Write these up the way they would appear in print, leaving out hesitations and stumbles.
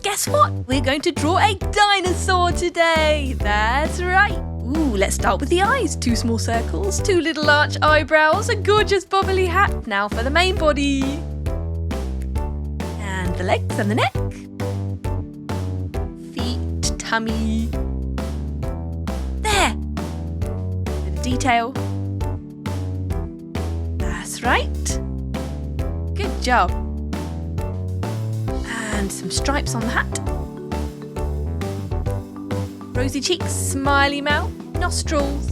guess what? We're going to draw a dinosaur today. That's right. Ooh, let's start with the eyes. 2 small circles, 2 little arch eyebrows, a gorgeous bobbly hat. Now for the main body. And the legs and the neck. Feet, tummy. There. Bit of detail. That's right. Good job. And some stripes on the hat. Rosy cheeks, smiley mouth, nostrils.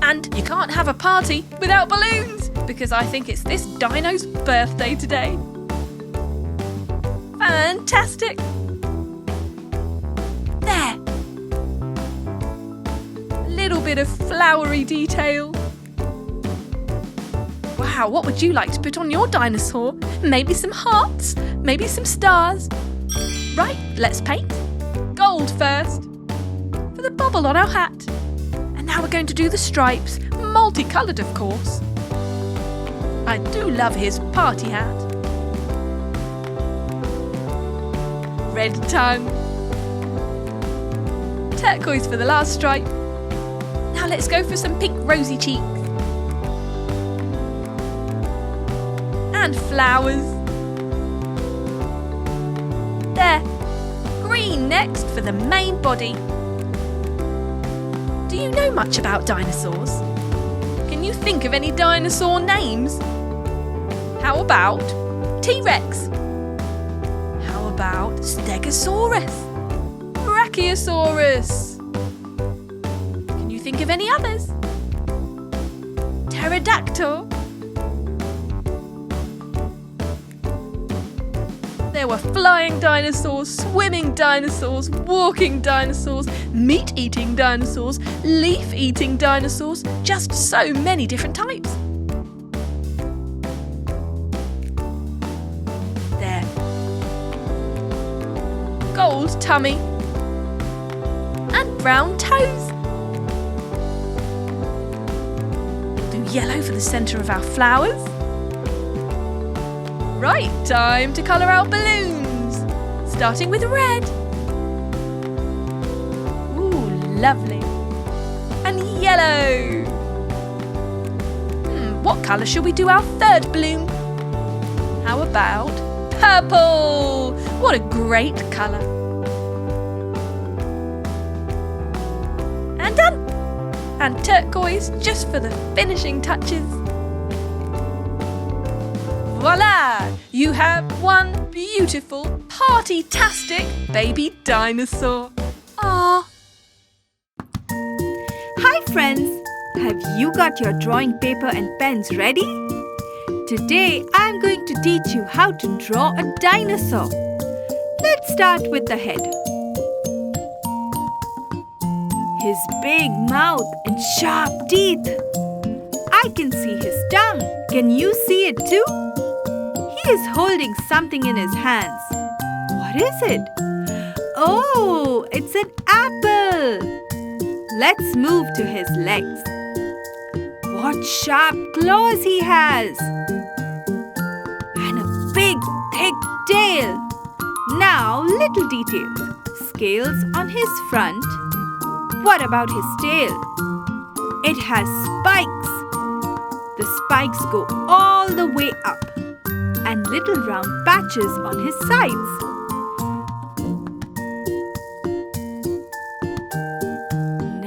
And you can't have a party without balloons, because I think it's this dino's birthday today. Fantastic! There! A little bit of flowery detail. Wow, what would you like to put on your dinosaur? Maybe some hearts, maybe some stars. Right, let's paint. Gold first, for the bubble on our hat. And now we're going to do the stripes, multicoloured of course. I do love his party hat. Red tongue. Turquoise for the last stripe. Now let's go for some pink rosy cheeks. And flowers. There. Green next for the main body. Do you know much about dinosaurs? Can you think of any dinosaur names? How about T-Rex? How about Stegosaurus? Brachiosaurus? Can you think of any others? Pterodactyl? There were flying dinosaurs, swimming dinosaurs, walking dinosaurs, meat-eating dinosaurs, leaf-eating dinosaurs, just so many different types. There. Gold tummy. And brown toes. We'll do yellow for the centre of our flowers. Right, time to colour our balloons, starting with red. Ooh, lovely. And yellow. What colour shall we do our third balloon? How about purple? What a great colour. And done. And turquoise just for the finishing touches. Voila! You have one beautiful, party-tastic baby dinosaur. Aww. Hi friends! Have you got your drawing paper and pens ready? Today I'm going to teach you how to draw a dinosaur. Let's start with the head. His big mouth and sharp teeth. I can see his tongue. Can you see it too? He is holding something in his hands. What is it? Oh, it's an apple. Let's move to his legs. What sharp claws he has. And a big, thick tail. Now, little details. Scales on his front. What about his tail? It has spikes. The spikes go all the way up. And little round patches on his sides.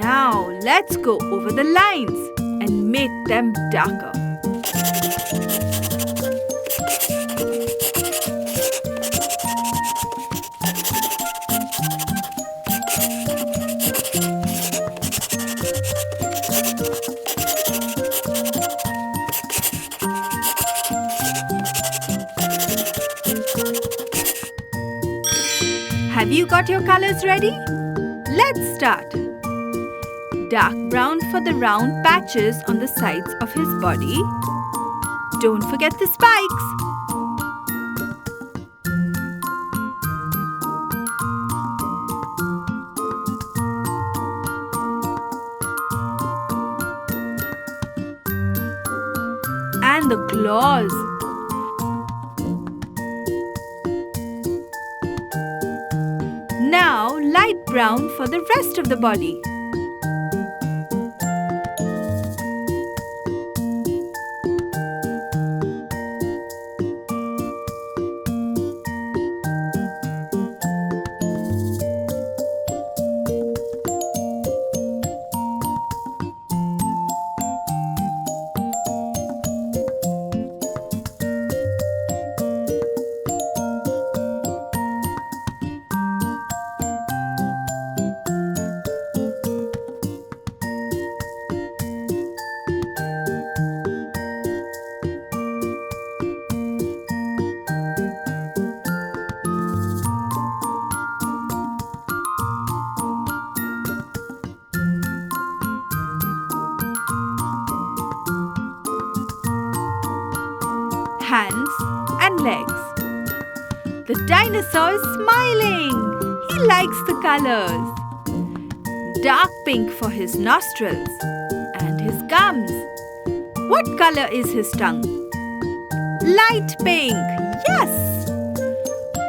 Now let's go over the lines and make them darker. Have you got your colors ready? Let's start. Dark brown for the round patches on the sides of his body. Don't forget the spikes. And the claws. brown for the rest of the body. Hands and legs. The dinosaur is smiling. He likes the colors. Dark pink for his nostrils and his gums. What color is his tongue? Light pink. Yes.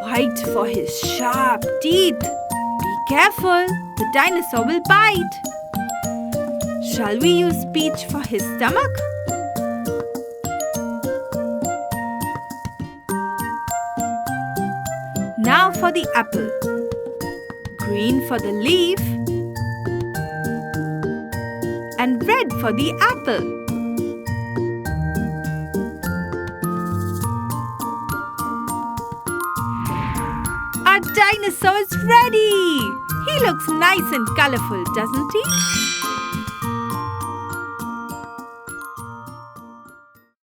White for his sharp teeth. Be careful, the dinosaur will bite. Shall we use peach for his stomach? Now for the apple. Green for the leaf and red for the apple. Our dinosaur is ready! He looks nice and colorful, doesn't he?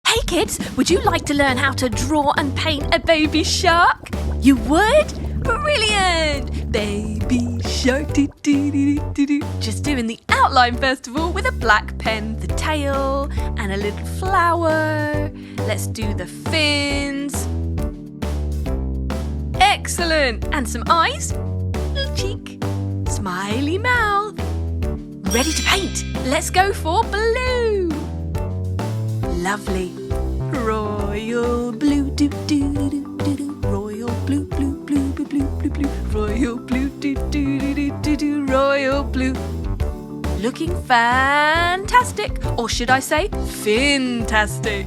Hey kids, would you like to learn how to draw and paint a baby shark? You would? Brilliant! Baby shark, do do do do do. Just doing the outline first of all with a black pen, the tail and a little flower. Let's do the fins. Excellent! And some eyes, little cheek, smiley mouth. Ready to paint? Let's go for blue. Lovely. Royal blue, do do do do do. Royal blue, blue, blue, blue, blue, blue, blue. Royal blue, do do do do do do. Royal blue. Looking fantastic, or should I say, fantastic.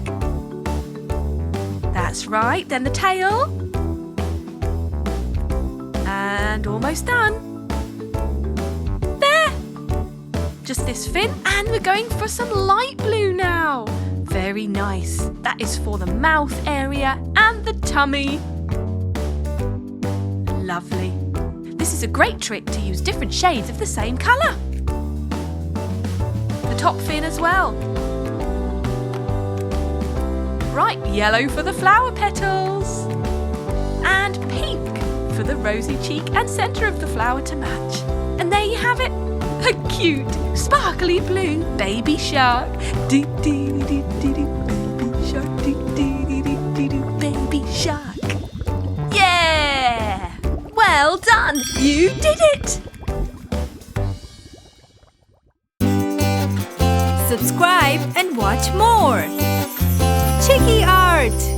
That's right. Then the tail. And almost done. There. Just this fin, and we're going for some light blue now. Very nice. That is for the mouth area and the tummy. Lovely. This is a great trick to use different shades of the same colour. The top fin as well. Right, yellow for the flower petals. And pink for the rosy cheek and centre of the flower to match. And there you have it. A cute, sparkly blue baby shark. Dee dee dee dee dee. Baby shark. Dee dee dee dee dee. Baby shark. Yeah! Well done. You did it. Subscribe and watch more. Chiki Art.